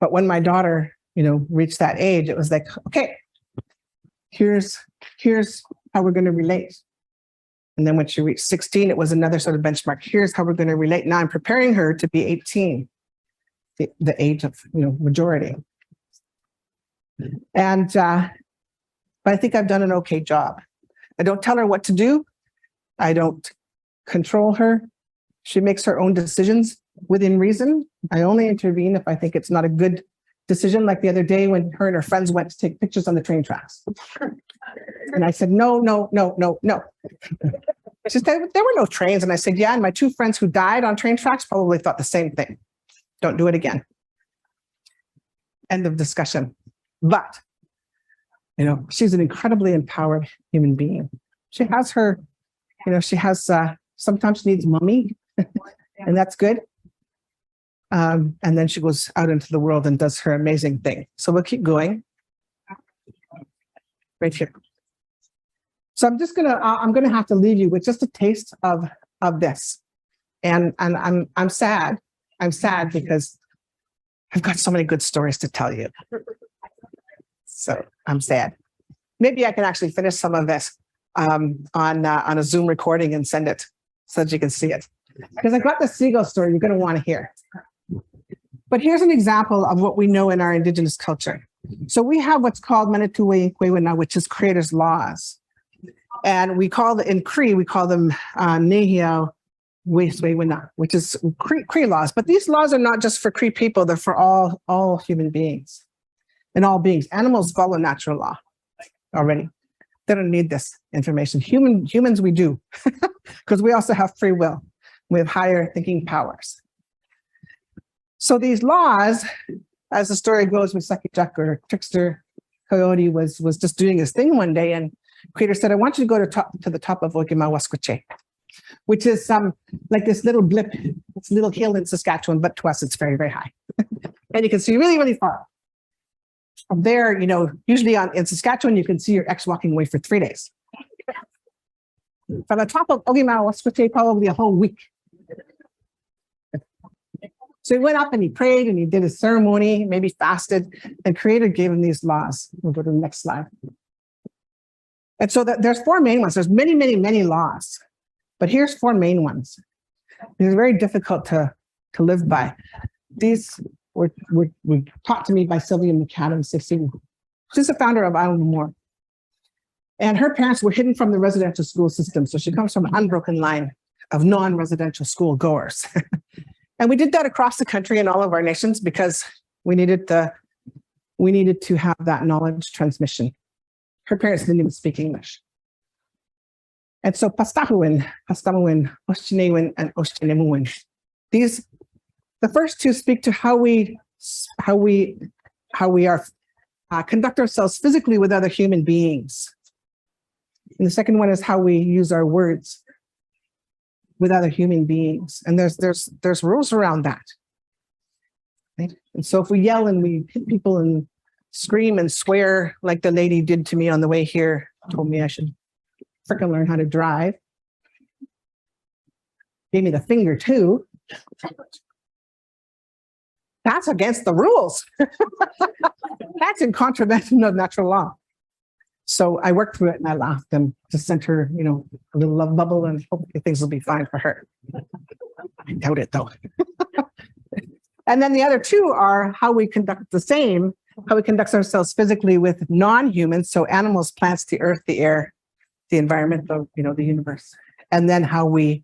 But when my daughter, reached that age, it was like, okay, here's how we're going to relate. And then when she reached 16, it was another sort of benchmark. Here's how we're going to relate. Now I'm preparing her to be 18, the age of, majority. And, but I think I've done an okay job. I don't tell her what to do. I don't control her. She makes her own decisions within reason. I only intervene if I think it's not a good decision, like the other day when her and her friends went to take pictures on the train tracks. And I said, no. She said, there were no trains. And I said, yeah, and my 2 friends who died on train tracks probably thought the same thing. Don't do it again. End of discussion. But, she's an incredibly empowered human being. She has her, sometimes she needs mommy, and that's good. And then she goes out into the world and does her amazing thing. So we'll keep going. Right here. So I'm gonna have to leave you with just a taste of this. And I'm sad. I'm sad because I've got so many good stories to tell you. So I'm sad. Maybe I can actually finish some of this on a Zoom recording and send it so that you can see it. Because I've got the seagull story you're going to want to hear. But here's an example of what we know in our Indigenous culture. So we have what's called Manituwe Kwewina, which is creator's laws. And in Cree, we call them Nehia Weswewina, which is Cree laws. But these laws are not just for Cree people, they're for all human beings and all beings. Animals follow natural law already. They don't need this information. Humans, we do, because we also have free will. We have higher thinking powers. So these laws, as the story goes with Sucky Chuck or Trickster Coyote was just doing his thing one day, and Creator said, I want you to go to the top of Okimawasquache, which is like this little blip, this little hill in Saskatchewan, but to us it's very, very high. And you can see really, really far. From there, usually in Saskatchewan, you can see your ex walking away for 3 days. From the top of Okimawasquache, probably a whole week. So he went up and he prayed and he did a ceremony, maybe fasted, and Creator gave him these laws. We'll go to the next slide. And so there's 4 main ones. There's many, many, many laws, but here's 4 main ones. These are very difficult to live by. These were taught to me by Sylvia McAdams. She's the founder of Island More. And her parents were hidden from the residential school system. So she comes from an unbroken line of non-residential school goers. And we did that across the country in all of our nations because we needed to have that knowledge transmission. Her parents didn't even speak English. And so Pastahuin, Oshtinewin, and Oshtinemuin. The first 2 speak to how we conduct ourselves physically with other human beings. And the second one is how we use our words with other human beings. And there's rules around that. Right? And so if we yell and we hit people and scream and swear like the lady did to me on the way here, told me I should freaking learn how to drive. Gave me the finger too. That's against the rules. That's in contravention of natural law. So I worked through it and I laughed and just sent her, a little love bubble and hopefully things will be fine for her. I doubt it though. And then the other 2 are how we conduct how we conduct ourselves physically with non-humans, so animals, plants, the earth, the air, the environment, the universe. And then how we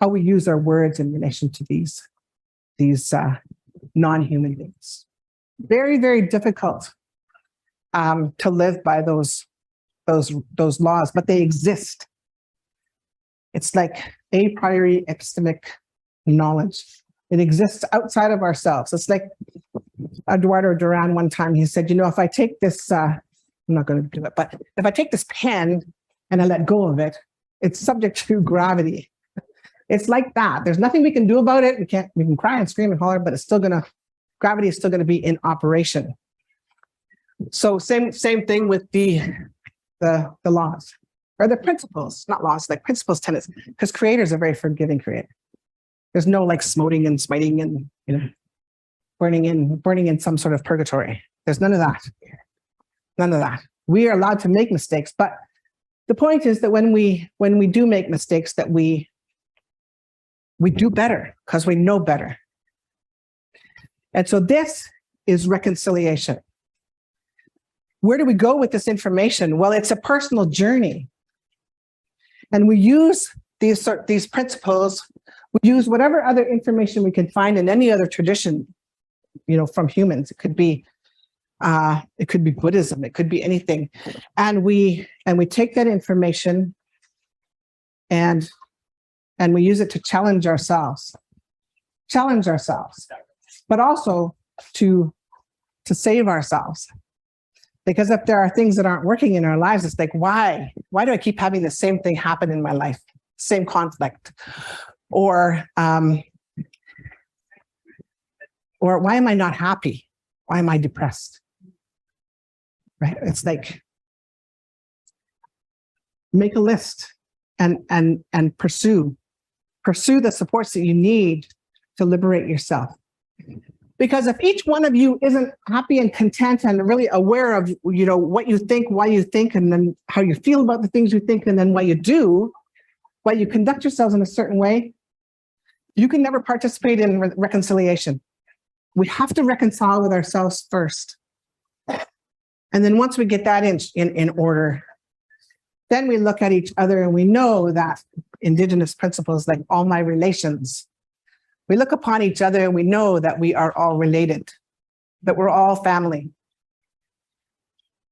use our words in relation to these non-human beings. Very, very difficult to live by those laws, but they exist. It's like a priori epistemic knowledge. It exists outside of ourselves. It's like Eduardo Duran one time, he said, if I take this, I'm not going to do it, but if I take this pen and I let go of it, it's subject to gravity. It's like that. There's nothing we can do about it. We can cry and scream and holler, but gravity is still going to be in operation. So same thing with the laws or the principles, not laws, like principles, tenets, because Creator's a very forgiving Creator. There's no like smoting and smiting and burning in some sort of purgatory. There's none of that. None of that. We are allowed to make mistakes, but the point is that when we do make mistakes, that we do better because we know better. And so this is reconciliation. Where do we go with this information? Well, it's a personal journey. And we use these principles, we use whatever other information we can find in any other tradition, from humans. It could be Buddhism, it could be anything. And we take that information and we use it to challenge ourselves, but also to save ourselves. Because if there are things that aren't working in our lives, it's like, why do I keep having the same thing happen in my life? Same conflict. Or why am I not happy? Why am I depressed? Right? It's like, make a list and pursue the supports that you need to liberate yourself. Because if each one of you isn't happy and content and really aware of, what you think, why you think, and then how you feel about the things you think, and then why you do, why you conduct yourselves in a certain way, you can never participate in reconciliation. We have to reconcile with ourselves first. And then once we get that in order, then we look at each other and we know that Indigenous principles, like all my relations, we look upon each other and we know that we are all related, that we're all family.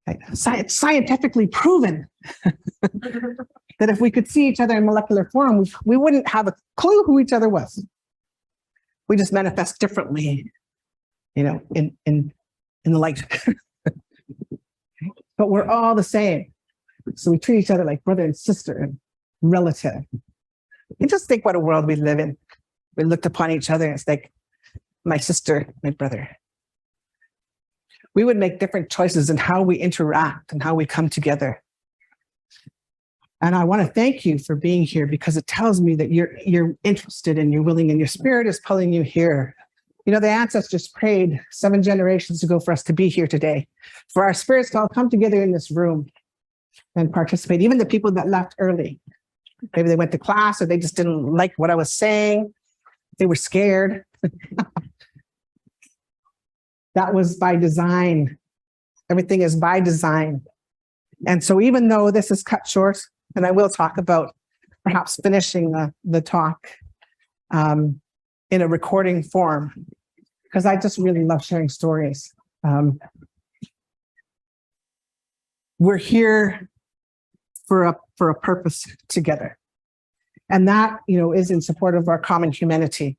It's scientifically proven that if we could see each other in molecular form, we wouldn't have a clue who each other was. We just manifest differently, in the light. But we're all the same. So we treat each other like brother and sister and relative. And just think what a world we live in. We looked upon each other and it's like my sister, my brother. We would make different choices in how we interact and how we come together. And I want to thank you for being here because it tells me that you're interested and you're willing and your spirit is pulling you here. You know, the ancestors prayed 7 generations ago for us to be here today, for our spirits to all come together in this room and participate. Even the people that left early, maybe they went to class or they just didn't like what I was saying. They were scared. That was by design. Everything is by design. And so even though this is cut short, and I will talk about perhaps finishing the talk in a recording form, because I just really love sharing stories. We're here for a purpose together. And that, you know, is in support of our common humanity.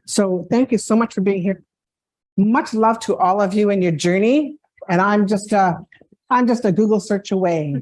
So thank you so much for being here. Much love to all of you in your journey. And I'm just a Google search away.